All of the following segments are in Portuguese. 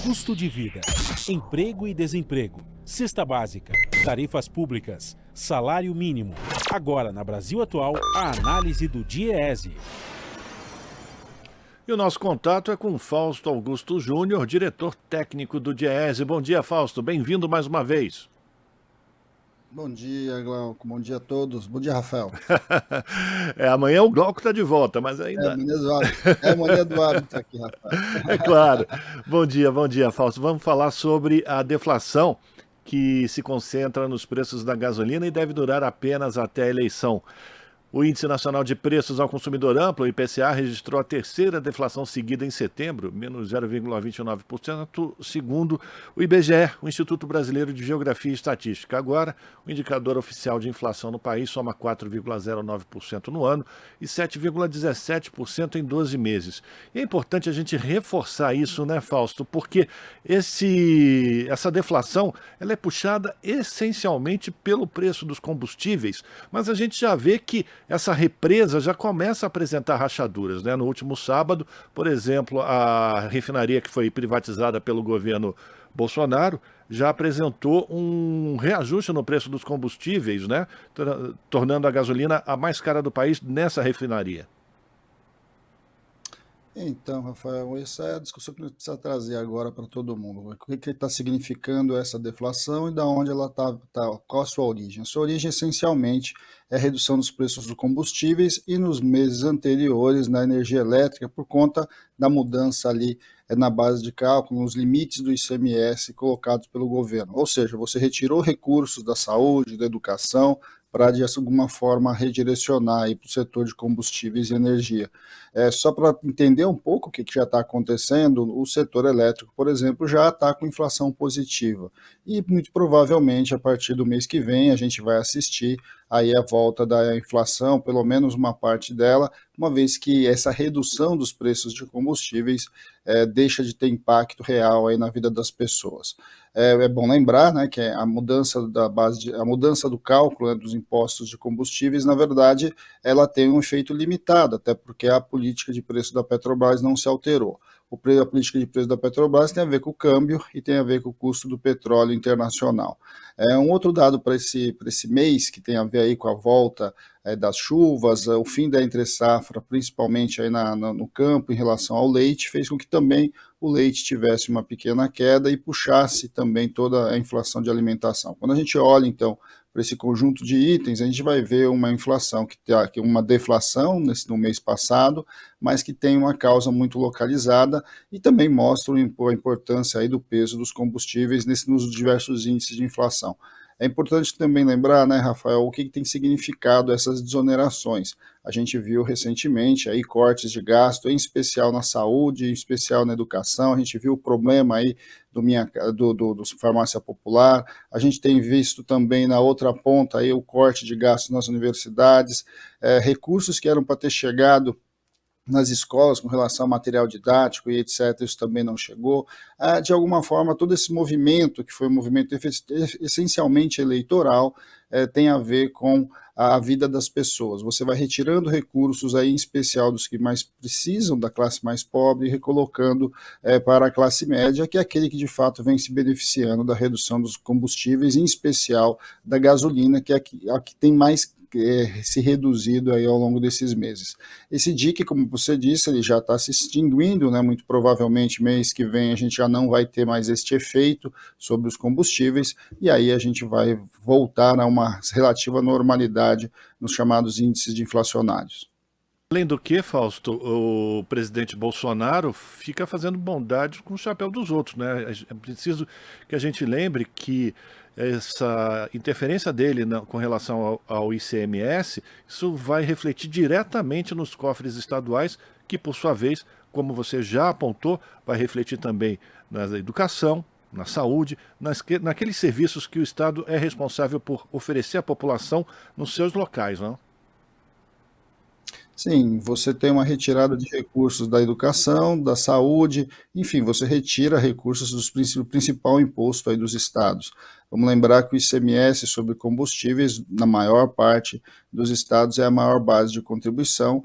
Custo de vida, emprego e desemprego, cesta básica, tarifas públicas, salário mínimo. Agora, na Brasil Atual, a análise do DIEESE. E o nosso contato é com Fausto Augusto Júnior, diretor técnico do DIEESE. Bom dia, Fausto. Bem-vindo mais uma vez. Bom dia, Glauco. Bom dia a todos. Bom dia, Rafael. Amanhã o Glauco está de volta, mas ainda... Amanhã Eduardo está aqui, Rafael. É claro. Bom dia, Fausto. Vamos falar sobre a deflação que se concentra nos preços da gasolina e deve durar apenas até a eleição. O Índice Nacional de Preços ao Consumidor Amplo, o IPCA, registrou a terceira deflação seguida em setembro, menos 0,29%, segundo o IBGE, o Instituto Brasileiro de Geografia e Estatística. Agora, o indicador oficial de inflação no país soma 4,09% no ano e 7,17% em 12 meses. E é importante a gente reforçar isso, né, Fausto? Porque essa deflação ela é puxada essencialmente pelo preço dos combustíveis, mas a gente já vê que essa represa já começa a apresentar rachaduras, né? No último sábado, por exemplo, a refinaria que foi privatizada pelo governo Bolsonaro já apresentou um reajuste no preço dos combustíveis, né? Tornando a gasolina a mais cara do país nessa refinaria. Então, Rafael, essa é a discussão que a gente precisa trazer agora para todo mundo. O que está significando essa deflação e da onde ela está, qual a sua origem? A sua origem, essencialmente, é a redução dos preços dos combustíveis e nos meses anteriores na energia elétrica por conta da mudança ali na base de cálculo, nos limites do ICMS colocados pelo governo. Ou seja, você retirou recursos da saúde, da educação, para de alguma forma redirecionar para o setor de combustíveis e energia. Só para entender um pouco o que já está acontecendo, o setor elétrico, por exemplo, já está com inflação positiva. E muito provavelmente a partir do mês que vem a gente vai assistir aí a volta da inflação, pelo menos uma parte dela, uma vez que essa redução dos preços de combustíveis deixa de ter impacto real aí na vida das pessoas. É bom lembrar, né, que a mudança a mudança do cálculo, né, dos impostos de combustíveis, na verdade, ela tem um efeito limitado, até porque a política de preço da Petrobras não se alterou. A política de preço da Petrobras tem a ver com o câmbio e tem a ver com o custo do petróleo internacional. Um outro dado para esse mês, que tem a ver aí com a volta das chuvas, o fim da entre-safra, principalmente aí no campo em relação ao leite, fez com que também o leite tivesse uma pequena queda e puxasse também toda a inflação de alimentação. Quando a gente olha, então, para esse conjunto de itens, a gente vai ver uma inflação uma deflação no mês passado, mas que tem uma causa muito localizada e também mostra a importância aí do peso dos combustíveis nos diversos índices de inflação. É importante também lembrar, né, Rafael, o que tem significado essas desonerações. A gente viu recentemente aí cortes de gasto, em especial na saúde, em especial na educação. A gente viu o problema aí do farmácia popular. A gente tem visto também na outra ponta aí o corte de gastos nas universidades, recursos que eram para ter chegado nas escolas com relação ao material didático e etc., isso também não chegou. De alguma forma, todo esse movimento, que foi um movimento essencialmente eleitoral, tem a ver com a vida das pessoas. Você vai retirando recursos, aí, em especial dos que mais precisam, da classe mais pobre, e recolocando para a classe média, que é aquele que de fato vem se beneficiando da redução dos combustíveis, em especial da gasolina, que é a que tem mais se reduzido aí ao longo desses meses. Esse DIC, como você disse, ele já está se extinguindo, né? Muito provavelmente mês que vem a gente já não vai ter mais este efeito sobre os combustíveis, e aí a gente vai voltar a uma relativa normalidade nos chamados índices de inflacionários. Além do que, Fausto, o presidente Bolsonaro fica fazendo bondade com o chapéu dos outros, né? É preciso que a gente lembre que essa interferência dele com relação ao ICMS, isso vai refletir diretamente nos cofres estaduais, que por sua vez, como você já apontou, vai refletir também na educação, na saúde, naqueles serviços que o Estado é responsável por oferecer à população nos seus locais, não? Sim, você tem uma retirada de recursos da educação, da saúde, enfim, você retira recursos do principal imposto aí dos estados. Vamos lembrar que o ICMS sobre combustíveis, na maior parte dos estados, é a maior base de contribuição,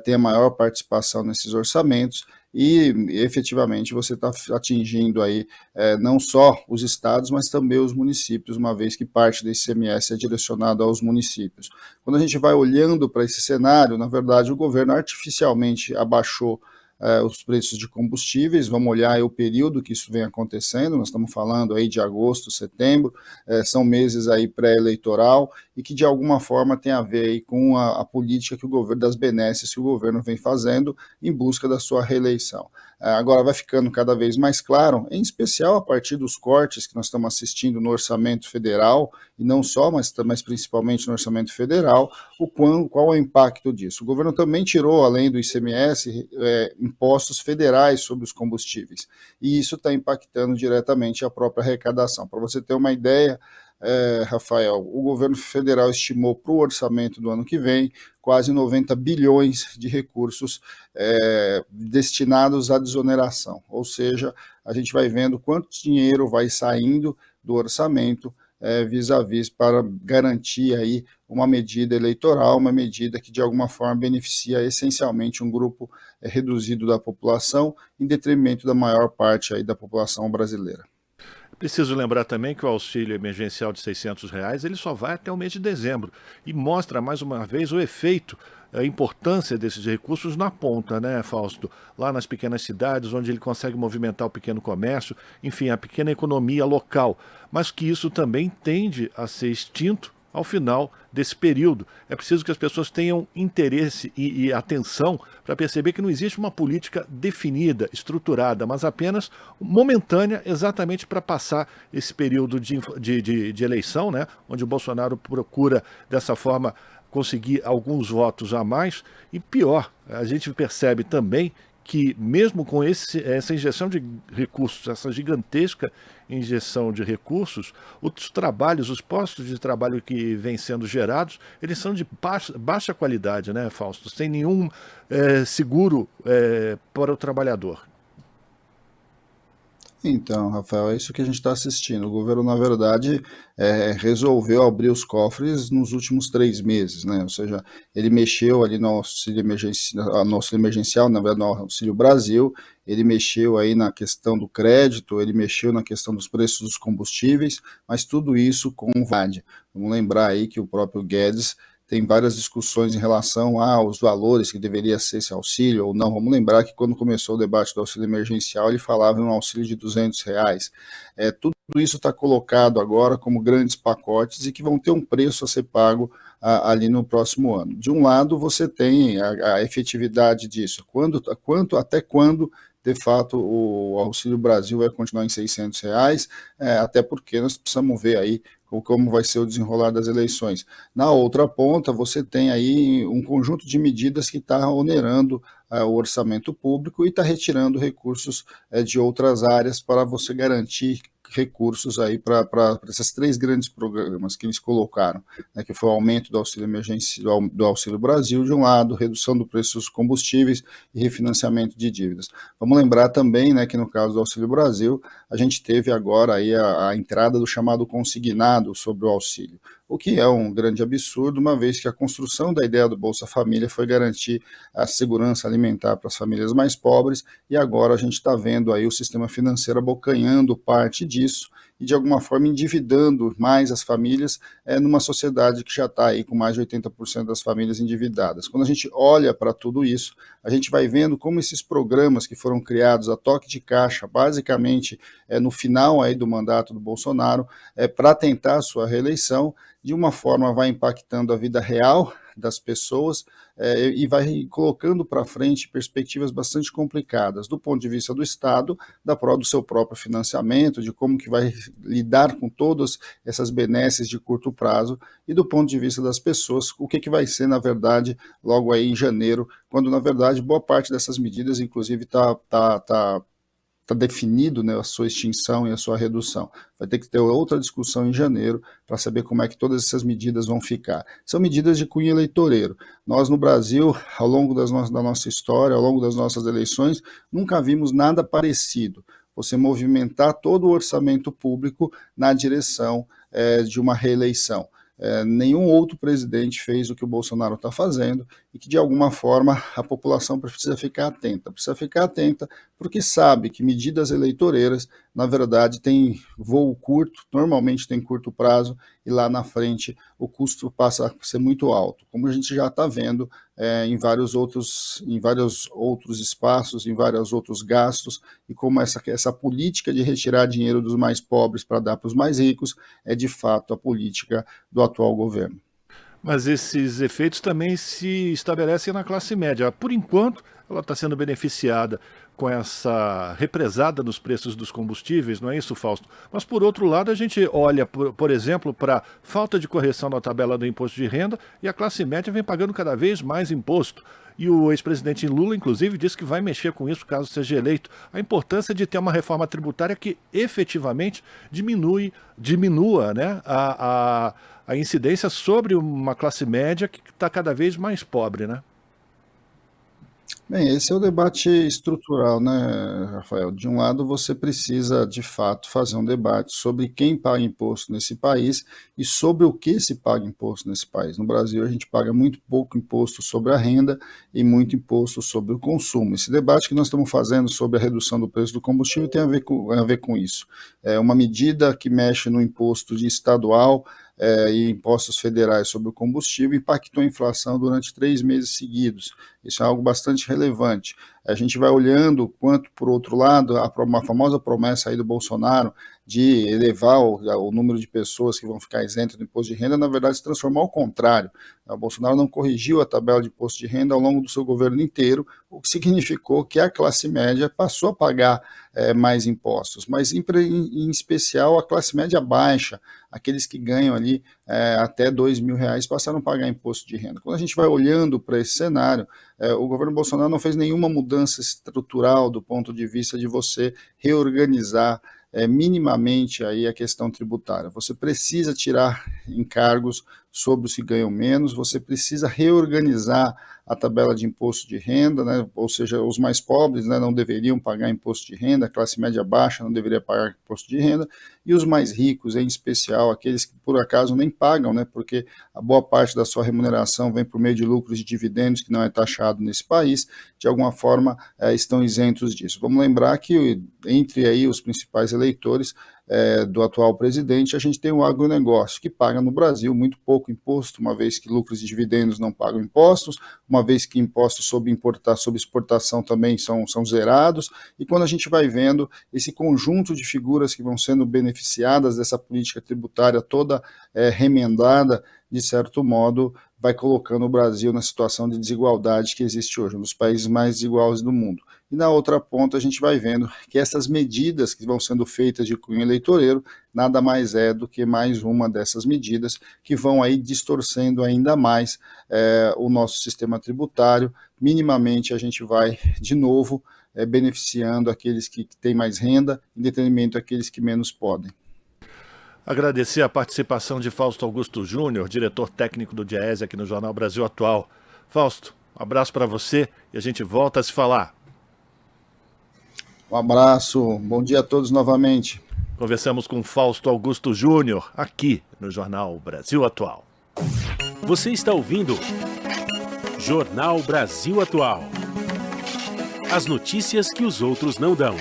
tem a maior participação nesses orçamentos, e efetivamente você está atingindo aí não só os estados, mas também os municípios, uma vez que parte do ICMS é direcionado aos municípios. Quando a gente vai olhando para esse cenário, na verdade o governo artificialmente abaixou os preços de combustíveis. Vamos olhar aí o período que isso vem acontecendo, nós estamos falando aí de agosto, setembro, são meses aí pré-eleitoral e que de alguma forma tem a ver aí com a política que o governo, das benesses que o governo vem fazendo em busca da sua reeleição. Agora vai ficando cada vez mais claro, em especial a partir dos cortes que nós estamos assistindo no orçamento federal, e não só, mas principalmente no orçamento federal, qual é o impacto disso. O governo também tirou, além do ICMS, impostos federais sobre os combustíveis, e isso está impactando diretamente a própria arrecadação. Para você ter uma ideia, Rafael, o governo federal estimou para o orçamento do ano que vem quase 90 bilhões de recursos destinados à desoneração, ou seja, a gente vai vendo quanto dinheiro vai saindo do orçamento vis-à-vis para garantir aí uma medida eleitoral, uma medida que de alguma forma beneficia essencialmente um grupo reduzido da população, em detrimento da maior parte aí da população brasileira. Preciso lembrar também que o auxílio emergencial de R$ 600 ele só vai até o mês de dezembro e mostra mais uma vez o efeito, a importância desses recursos na ponta, né, Fausto? Lá nas pequenas cidades, onde ele consegue movimentar o pequeno comércio, enfim, a pequena economia local, mas que isso também tende a ser extinto ao final desse período. É preciso que as pessoas tenham interesse e atenção para perceber que não existe uma política definida, estruturada, mas apenas momentânea, exatamente para passar esse período de eleição, né, onde o Bolsonaro procura, dessa forma, conseguir alguns votos a mais. E pior, a gente percebe também que mesmo com essa injeção de recursos, essa gigantesca injeção de recursos, os trabalhos, os postos de trabalho que vêm sendo gerados, eles são de baixa qualidade, né, Fausto? Sem nenhum seguro para o trabalhador. Então, Rafael, é isso que a gente está assistindo. O governo, na verdade, resolveu abrir os cofres nos últimos 3 meses, né? Ou seja, ele mexeu ali no auxílio emergencial, na verdade, no Auxílio Brasil, ele mexeu aí na questão do crédito, ele mexeu na questão dos preços dos combustíveis, mas tudo isso com VAD. Vamos lembrar aí que o próprio Guedes tem várias discussões em relação aos valores que deveria ser esse auxílio ou não. Vamos lembrar que quando começou o debate do auxílio emergencial, ele falava em um auxílio de R$ 200. Tudo isso está colocado agora como grandes pacotes e que vão ter um preço a ser pago ali no próximo ano. De um lado, você tem a efetividade disso. Até quando de fato o Auxílio Brasil vai continuar em R$ 600, até porque nós precisamos ver aí como vai ser o desenrolar das eleições. Na outra ponta, você tem aí um conjunto de medidas que está onerando o orçamento público e está retirando recursos de outras áreas para você garantir recursos aí para esses 3 grandes programas que eles colocaram, né, que foi o aumento do auxílio emergencial do Auxílio Brasil, de um lado, redução do preço dos combustíveis e refinanciamento de dívidas. Vamos lembrar também, né, que no caso do Auxílio Brasil, a gente teve agora aí a entrada do chamado consignado sobre o auxílio, o que é um grande absurdo, uma vez que a construção da ideia do Bolsa Família foi garantir a segurança alimentar para as famílias mais pobres, e agora a gente está vendo aí o sistema financeiro abocanhando parte disso e de alguma forma endividando mais as famílias numa sociedade que já está aí com mais de 80% das famílias endividadas. Quando a gente olha para tudo isso, a gente vai vendo como esses programas que foram criados a toque de caixa, basicamente no final aí do mandato do Bolsonaro, para tentar a sua reeleição, de uma forma vai impactando a vida real das pessoas e vai colocando para frente perspectivas bastante complicadas do ponto de vista do Estado, do seu próprio financiamento, de como que vai lidar com todas essas benesses de curto prazo e do ponto de vista das pessoas, o que vai ser, na verdade, logo aí em janeiro, quando, na verdade, boa parte dessas medidas, inclusive, está definido, né, a sua extinção e a sua redução. Vai ter que ter outra discussão em janeiro para saber como é que todas essas medidas vão ficar. São medidas de cunho eleitoreiro. Nós no Brasil, ao longo da nossa história, ao longo das nossas eleições, nunca vimos nada parecido. Você movimentar todo o orçamento público na direção de uma reeleição. nenhum outro presidente fez o que o Bolsonaro está fazendo e que, de alguma forma, a população precisa ficar atenta. Precisa ficar atenta porque sabe que medidas eleitoreiras, na verdade, têm voo curto, normalmente tem curto prazo, e lá na frente o custo passa a ser muito alto, como a gente já está vendo em vários outros espaços, em vários outros gastos, e como essa política de retirar dinheiro dos mais pobres para dar para os mais ricos é, de fato, a política do atual governo. Mas esses efeitos também se estabelecem na classe média. Por enquanto, ela está sendo beneficiada com essa represada nos preços dos combustíveis, não é isso, Fausto? Mas, por outro lado, a gente olha, por exemplo, para falta de correção na tabela do imposto de renda e a classe média vem pagando cada vez mais imposto. E o ex-presidente Lula, inclusive, disse que vai mexer com isso caso seja eleito. A importância de ter uma reforma tributária que efetivamente diminua, né, a incidência sobre uma classe média que está cada vez mais pobre, né? Bem, esse é o debate estrutural, né, Rafael? De um lado, você precisa, de fato, fazer um debate sobre quem paga imposto nesse país e sobre o que se paga imposto nesse país. No Brasil, a gente paga muito pouco imposto sobre a renda e muito imposto sobre o consumo. Esse debate que nós estamos fazendo sobre a redução do preço do combustível tem a ver com isso. É uma medida que mexe no imposto estadual e impostos federais sobre o combustível impactou a inflação durante 3 meses seguidos. Isso é algo bastante relevante. A gente vai olhando quanto, por outro lado, uma famosa promessa aí do Bolsonaro de elevar o número de pessoas que vão ficar isentas do imposto de renda, na verdade, se transformou ao contrário. O Bolsonaro não corrigiu a tabela de imposto de renda ao longo do seu governo inteiro, o que significou que a classe média passou a pagar mais impostos, mas em especial a classe média baixa, aqueles que ganham ali até R$2.000 passaram a pagar imposto de renda. Quando a gente vai olhando para esse cenário, o governo Bolsonaro não fez nenhuma mudança estrutural do ponto de vista de você reorganizar minimamente aí a questão tributária. Você precisa tirar encargos sobre os que ganham menos, você precisa reorganizar a tabela de imposto de renda, né? Ou seja, os mais pobres, né, não deveriam pagar imposto de renda, a classe média baixa não deveria pagar imposto de renda, e os mais ricos, em especial, aqueles que por acaso nem pagam, né, porque a boa parte da sua remuneração vem por meio de lucros e dividendos que não é taxado nesse país, de alguma forma estão isentos disso. Vamos lembrar que entre aí os principais eleitores do atual presidente, a gente tem o agronegócio, que paga no Brasil muito pouco imposto, uma vez que lucros e dividendos não pagam impostos, uma vez que impostos sobre exportação também são zerados, e quando a gente vai vendo esse conjunto de figuras que vão sendo beneficiadas dessa política tributária toda remendada, de certo modo, vai colocando o Brasil na situação de desigualdade que existe hoje, um dos países mais desiguais do mundo. E na outra ponta a gente vai vendo que essas medidas que vão sendo feitas de cunho eleitoreiro nada mais é do que mais uma dessas medidas que vão aí distorcendo ainda mais o nosso sistema tributário. Minimamente a gente vai, de novo, beneficiando aqueles que têm mais renda, em detrimento daqueles que menos podem. Agradecer a participação de Fausto Augusto Júnior, diretor técnico do Diese aqui no Jornal Brasil Atual. Fausto, um abraço para você e a gente volta a se falar. Um abraço, bom dia a todos novamente. Conversamos com Fausto Augusto Júnior, aqui no Jornal Brasil Atual. Você está ouvindo Jornal Brasil Atual. As notícias que os outros não dão.